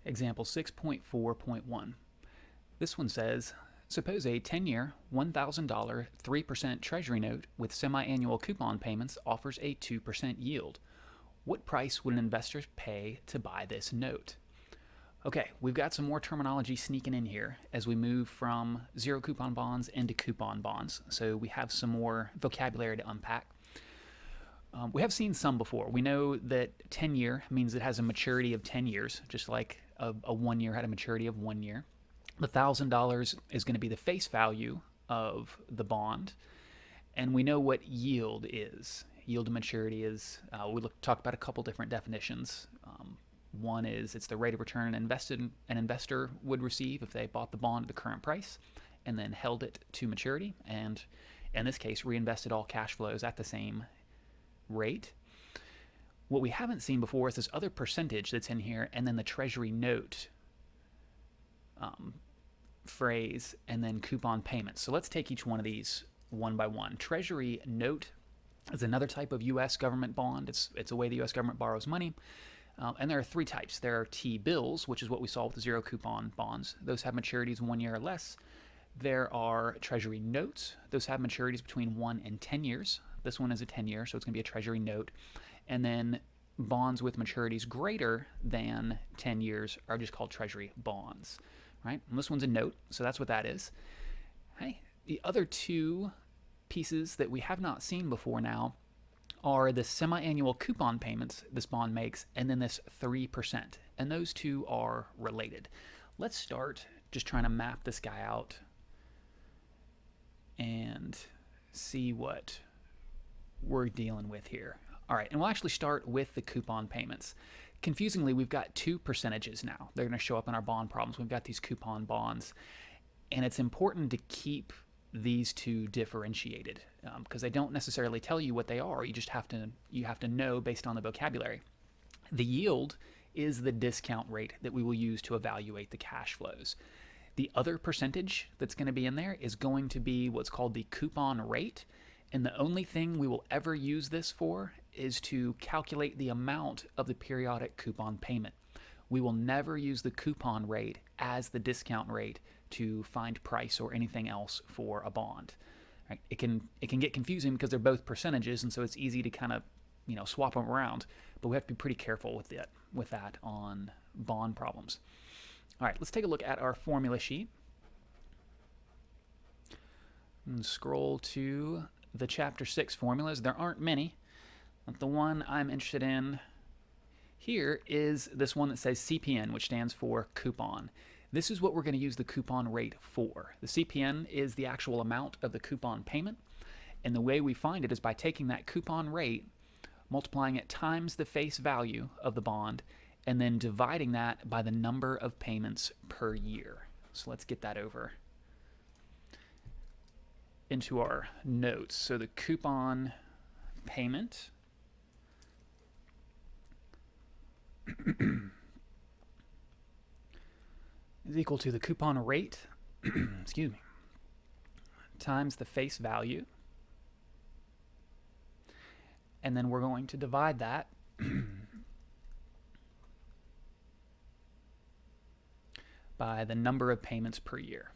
Example 6.4.1. This one says, suppose a 10-year, $1,000 3% Treasury note with semi-annual coupon payments offers a 2% yield. What price would an investor pay to buy this note? Okay, we've got some more terminology sneaking in here as we move from zero coupon bonds into coupon bonds. So we have some more vocabulary to unpack. We have seen some before. We know that 10-year means it has a maturity of 10 years, just like a 1 year had a maturity of 1 year. The $1,000 is going to be the face value of the bond, and we know what yield is. Yield to maturity is, we talked about a couple different definitions. One is it's the rate of return an investor would receive if they bought the bond at the current price and then held it to maturity, and in this case reinvested all cash flows at the same rate. What we haven't seen before is this other percentage that's in here, and then the Treasury note phrase, and then coupon payments. So let's take each one of these one by one. Treasury note is another type of U.S. government bond. It's a way the U.S. government borrows money. And there are three types. There are T-bills, which is what we saw with the zero coupon bonds. Those have maturities 1 year or less. There are Treasury notes. Those have maturities between 1 and 10 years. This one is a 10-year, so it's going to be a Treasury note. And then bonds with maturities greater than 10 years are just called Treasury bonds, right? And this one's a note, so that's what that is. Hey, the other two pieces that we have not seen before now are the semi-annual coupon payments this bond makes, and then this 3%. And those two are related. Let's start just trying to map this guy out and see what we're dealing with here. All right, and we'll actually start with the coupon payments. Confusingly, we've got two percentages now. They're going to show up in our bond problems. We've got these coupon bonds, and it's important to keep these two differentiated because they don't necessarily tell you what they are. You just have to know based on the vocabulary. The yield is the discount rate that we will use to evaluate the cash flows. The other percentage that's going to be in there is going to be what's called the coupon rate, and the only thing we will ever use this for is to calculate the amount of the periodic coupon payment. We will never use the coupon rate as the discount rate to find price or anything else for a bond. Right? It can get confusing because they're both percentages, and so it's easy to kind of swap them around. But we have to be pretty careful with that on bond problems. All right, let's take a look at our formula sheet and scroll to the Chapter 6 formulas. There aren't many, but the one I'm interested in here is this one that says CPN, which stands for coupon. This is what we're going to use the coupon rate for. The CPN is the actual amount of the coupon payment, and the way we find it is by taking that coupon rate, multiplying it times the face value of the bond, and then dividing that by the number of payments per year. So let's get that over into our notes. So the coupon payment is equal to the coupon rate excuse me, times the face value, and then we're going to divide that by the number of payments per year.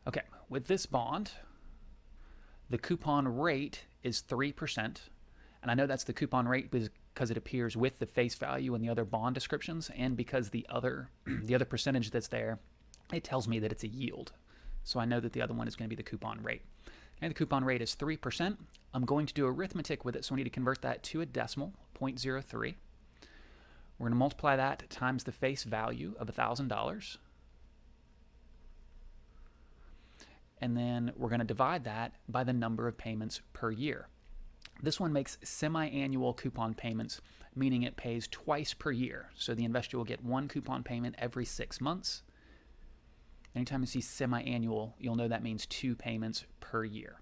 Okay, with this bond, the coupon rate is 3%, and I know that's the coupon rate because it appears with the face value and the other bond descriptions, and because the other percentage that's there, it tells me that it's a yield. So I know that the other one is going to be the coupon rate. And the coupon rate is 3%. I'm going to do arithmetic with it, so we need to convert that to a decimal, 0.03. We're going to multiply that times the face value of $1,000. And then we're going to divide that by the number of payments per year. This one makes semi-annual coupon payments, meaning it pays twice per year. So the investor will get one coupon payment every 6 months. Anytime you see semi-annual, you'll know that means 2 payments per year.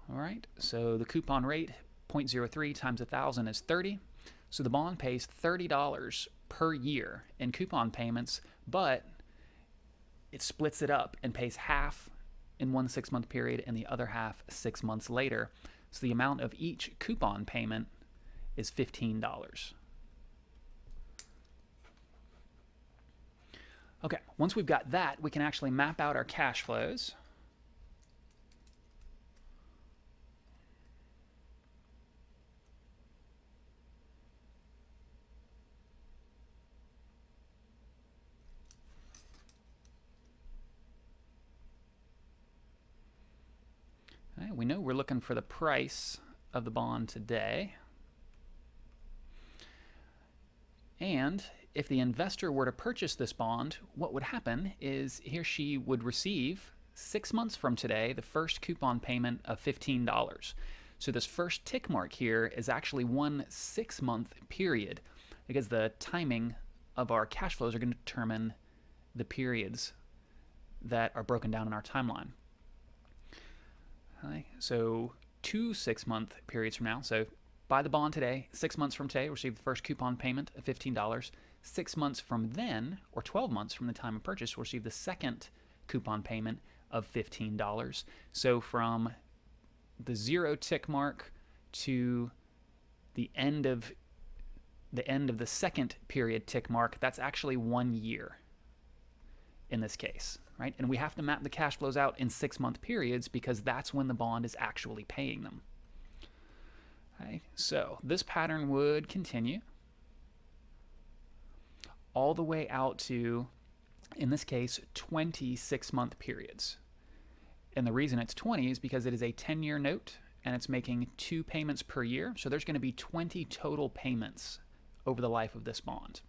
All right, so the coupon rate, 0.03 times 1,000 is 30. So the bond pays $30 per year in coupon payments, but it splits it up and pays half in one 6-month period and the other half 6 months later. So the amount of each coupon payment is $15. Okay, once we've got that, we can actually map out our cash flows. Okay, we know we're looking for the price of the bond today. And if the investor were to purchase this bond, what would happen is he or she would receive 6 months from today the first coupon payment of $15. So this first tick mark here is actually one 6-month period, because the timing of our cash flows are going to determine the periods that are broken down in our timeline. Okay, so 2 6-month periods from now. So buy the bond today, 6 months from today, receive the first coupon payment of $15. 6 months from then, or 12 months from the time of purchase, we'll receive the second coupon payment of $15. So from the 0 tick mark to the end of the second period tick mark, that's actually 1 year in this case, right? And we have to map the cash flows out in 6-month periods because that's when the bond is actually paying them. Okay, so this pattern would continue all the way out to, in this case, 26-month periods. And the reason it's 20 is because it is a 10-year note and it's making 2 payments per year. So there's going to be 20 total payments over the life of this bond.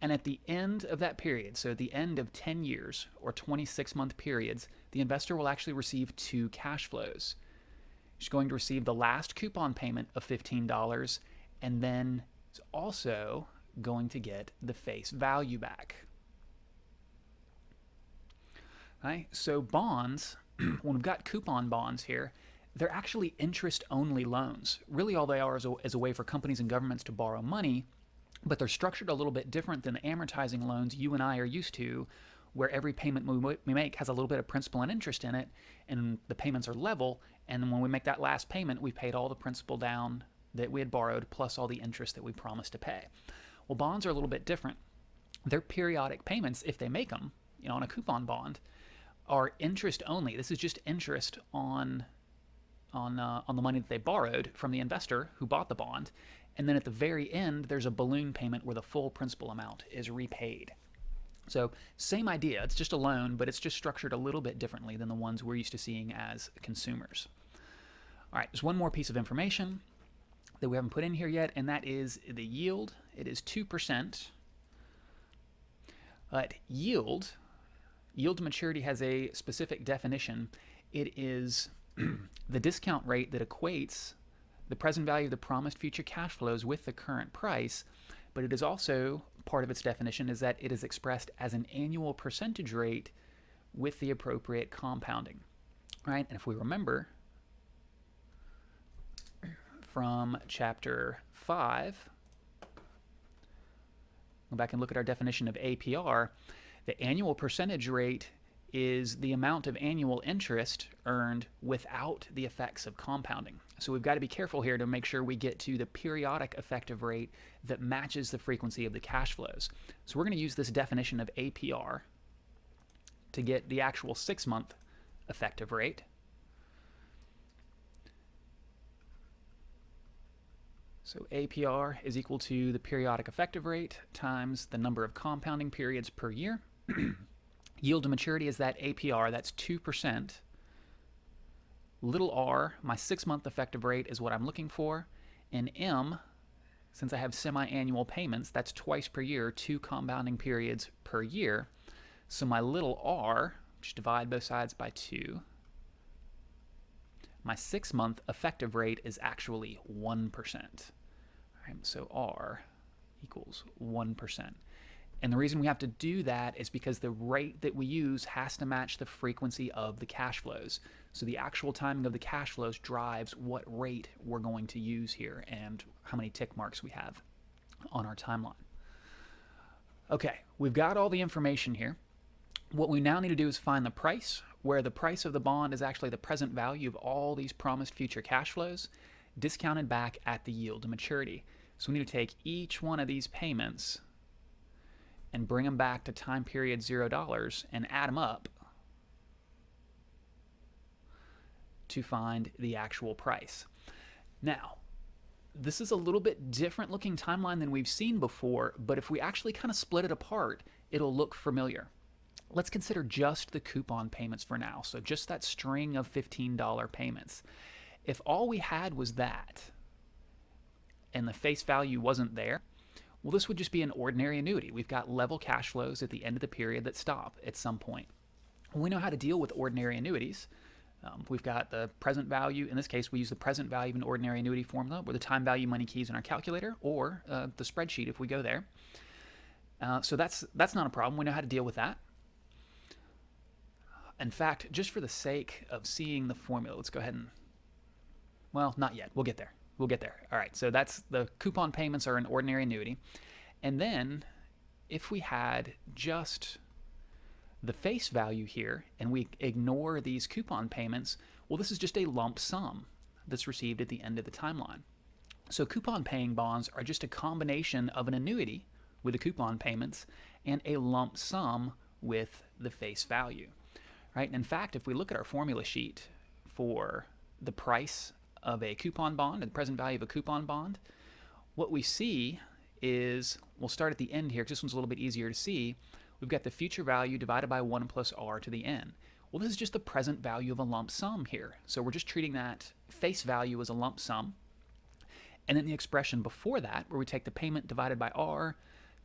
And at the end of that period, so at the end of 10 years or 26-month periods, the investor will actually receive 2 cash flows. She's going to receive the last coupon payment of $15 and then is also going to get the face value back. Right? So bonds, when we've got coupon bonds here, they're actually interest-only loans. Really all they are is a way for companies and governments to borrow money, but they're structured a little bit different than the amortizing loans you and I are used to, where every payment we make has a little bit of principal and interest in it, and the payments are level, and when we make that last payment, we've paid all the principal down that we had borrowed, plus all the interest that we promised to pay. Well, bonds are a little bit different. Their periodic payments, if they make them, on a coupon bond, are interest only. This is just interest on the money that they borrowed from the investor who bought the bond, and then at the very end, there's a balloon payment where the full principal amount is repaid. So same idea, it's just a loan, but it's just structured a little bit differently than the ones we're used to seeing as consumers. All right, there's one more piece of information that we haven't put in here yet, and that is the yield. It is 2%. But yield to maturity has a specific definition. It is the discount rate that equates the present value of the promised future cash flows with the current price, but it is also, part of its definition is that it is expressed as an annual percentage rate with the appropriate compounding, right? And if we remember from chapter 5, go back and look at our definition of APR, the annual percentage rate is the amount of annual interest earned without the effects of compounding. So we've got to be careful here to make sure we get to the periodic effective rate that matches the frequency of the cash flows. So we're going to use this definition of APR to get the actual 6-month effective rate. So APR is equal to the periodic effective rate times the number of compounding periods per year. Yield to maturity is that APR, that's 2%. Little r, my 6-month effective rate, is what I'm looking for. And M, since I have semi-annual payments, that's twice per year, 2 compounding periods per year. So my little r, just divide both sides by 2, my 6-month effective rate is actually 1%. All right, so R equals 1%. And the reason we have to do that is because the rate that we use has to match the frequency of the cash flows. So the actual timing of the cash flows drives what rate we're going to use here and how many tick marks we have on our timeline. Okay, we've got all the information here. What we now need to do is find the price, where the price of the bond is actually the present value of all these promised future cash flows, discounted back at the yield to maturity. So we need to take each one of these payments and bring them back to time period $0 and add them up to find the actual price. Now, this is a little bit different looking timeline than we've seen before, but if we actually kind of split it apart, it'll look familiar. Let's consider just the coupon payments for now, so just that string of $15 payments. If all we had was that, and the face value wasn't there, well, this would just be an ordinary annuity. We've got level cash flows at the end of the period that stop at some point. We know how to deal with ordinary annuities. We've got the present value. In this case, we use the present value of an ordinary annuity formula, or the time value money keys in our calculator, or the spreadsheet if we go there. So that's not a problem. We know how to deal with that. In fact, just for the sake of seeing the formula, let's go ahead and, well, not yet. We'll get there. We'll get there. All right, so that's the coupon payments are an ordinary annuity. And then if we had just the face value here and we ignore these coupon payments, well, this is just a lump sum that's received at the end of the timeline. So coupon paying bonds are just a combination of an annuity with the coupon payments and a lump sum with the face value. Right? And in fact, if we look at our formula sheet for the price of a coupon bond and the present value of a coupon bond, what we see is, we'll start at the end here because this one's a little bit easier to see. We've got the future value divided by 1 plus r to the n. Well, this is just the present value of a lump sum here. So we're just treating that face value as a lump sum. And then the expression before that, where we take the payment divided by r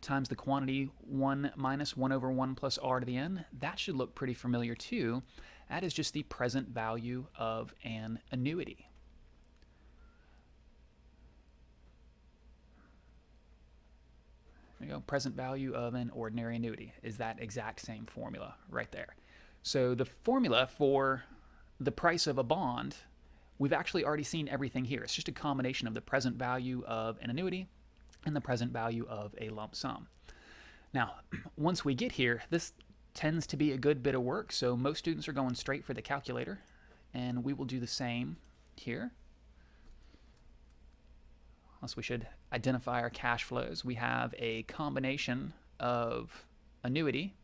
times the quantity 1 minus 1 over 1 plus r to the n, that should look pretty familiar too. That is just the present value of an annuity. There you go, present value of an ordinary annuity is that exact same formula right there. So the formula for the price of a bond, we've actually already seen everything here. It's just a combination of the present value of an annuity and the present value of a lump sum. Now, once we get here, this tends to be a good bit of work, so most students are going straight for the calculator, and we will do the same here. Also, we should identify our cash flows. We have a combination of annuity,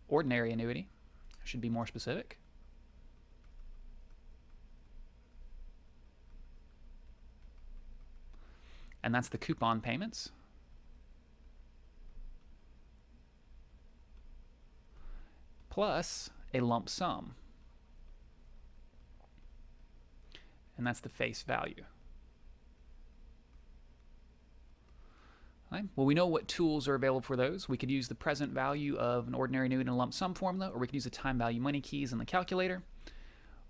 ordinary annuity, I should be more specific, and that's the coupon payments, plus a lump sum, and that's the face value. Right. Well, we know what tools are available for those. We could use the present value of an ordinary annuity and a lump sum formula, or we could use the time value money keys in the calculator,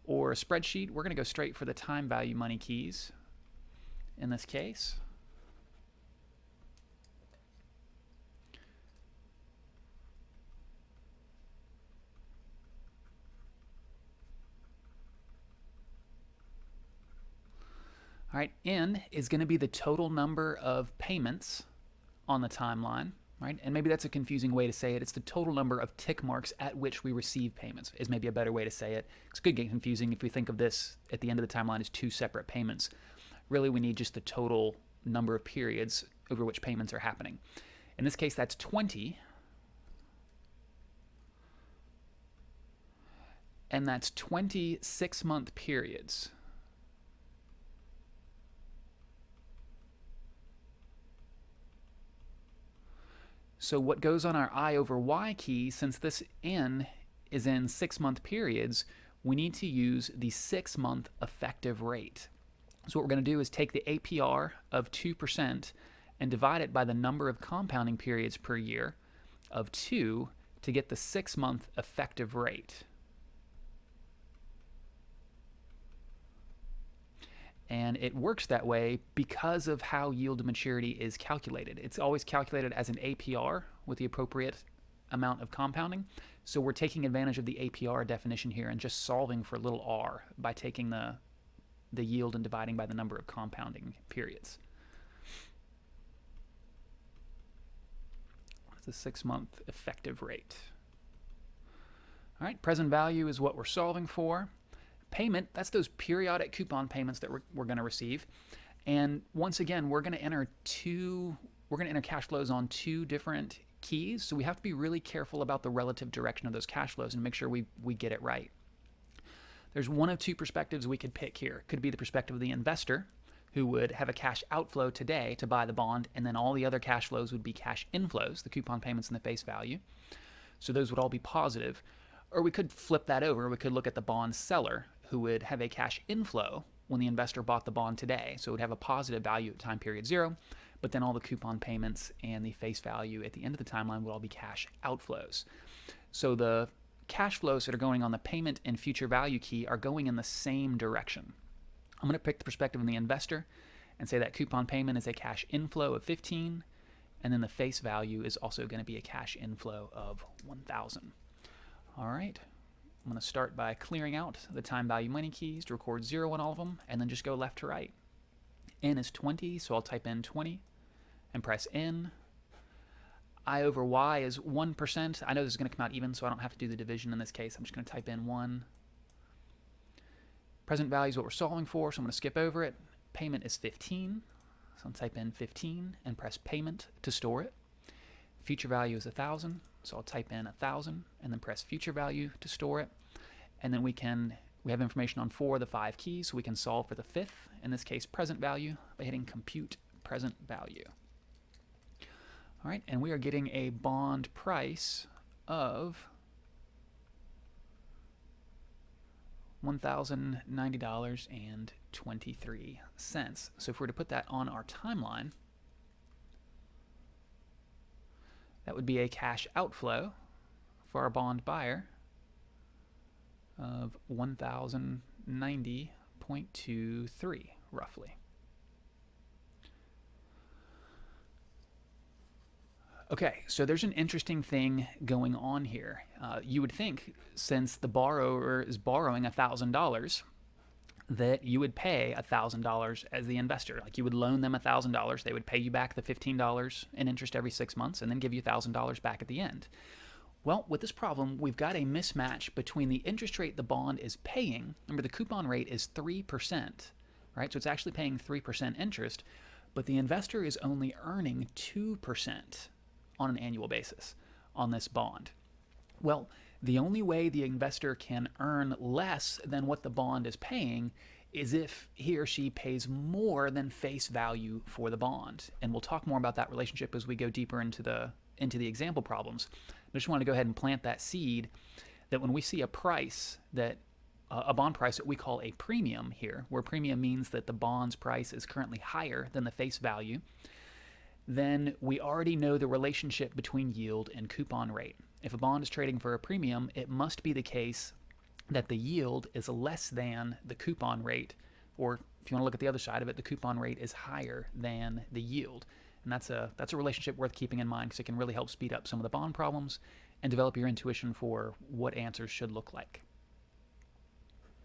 or a spreadsheet. We're going to go straight for the time value money keys in this case. All right, N is going to be the total number of payments on the timeline, right? And maybe that's a confusing way to say it. It's the total number of tick marks at which we receive payments is maybe a better way to say it. It could get confusing if we think of this at the end of the timeline as two separate payments. Really, we need just the total number of periods over which payments are happening. In this case, that's 20. And that's 20 6-month periods. So what goes on our I over Y key, since this N is in 6-month periods, we need to use the 6-month effective rate. So what we're going to do is take the APR of 2% and divide it by the number of compounding periods per year of 2 to get the 6-month effective rate. And it works that way because of how yield to maturity is calculated. It's always calculated as an APR with the appropriate amount of compounding. So we're taking advantage of the APR definition here and just solving for little r by taking the yield and dividing by the number of compounding periods. the 6-month effective rate. All right, present value is what we're solving for. Payment, that's those periodic coupon payments that we're going to receive. And once again, we're going to enter cash flows on two different keys, so we have to be really careful about the relative direction of those cash flows and make sure we get it right. There's one of two perspectives we could pick here. It could be the perspective of the investor, who would have a cash outflow today to buy the bond, and then all the other cash flows would be cash inflows, the coupon payments and the face value. So those would all be positive. Or we could flip that over. We could look at the bond seller, who would have a cash inflow when the investor bought the bond today. So it would have a positive value at time period 0, but then all the coupon payments and the face value at the end of the timeline would all be cash outflows. So the cash flows that are going on the payment and future value key are going in the same direction. I'm going to pick the perspective of the investor and say that coupon payment is a cash inflow of 15, and then the face value is also going to be a cash inflow of 1,000. All right, I'm going to start by clearing out the time value money keys to record 0 on all of them, and then just go left to right. N is 20, so I'll type in 20 and press N. I over Y is 1%. I know this is going to come out even, so I don't have to do the division in this case. I'm just going to type in 1. Present value is what we're solving for, so I'm going to skip over it. Payment is 15, so I'll type in 15 and press payment to store it. Future value is 1,000, so I'll type in 1,000 and then press future value to store it. And then we have information on 4 of the 5 keys, so we can solve for the 5th, in this case present value, by hitting compute present value. All right, and we are getting a bond price of $1,090.23. So if we were to put that on our timeline, that would be a cash outflow for our bond buyer of $1,090.23, roughly. Okay, so there's an interesting thing going on here. You would think, since the borrower is borrowing $1,000, that you would pay $1,000 as the investor. Like, you would loan them $1,000, they would pay you back the $15 in interest every 6 months, and then give you $1,000 back at the end. Well, with this problem, we've got a mismatch between the interest rate the bond is paying. Remember, the coupon rate is 3%, right? So it's actually paying 3% interest, but the investor is only earning 2% on an annual basis on this bond. Well, the only way the investor can earn less than what the bond is paying is if he or she pays more than face value for the bond. And we'll talk more about that relationship as we go deeper into the example problems. I just want to go ahead and plant that seed that when we see a price that a bond price that we call a premium here, where premium means that the bond's price is currently higher than the face value, then we already know the relationship between yield and coupon rate. If a bond is trading for a premium, it must be the case that the yield is less than the coupon rate, or if you want to look at the other side of it, the coupon rate is higher than the yield. And that's a relationship worth keeping in mind, because it can really help speed up some of the bond problems and develop your intuition for what answers should look like.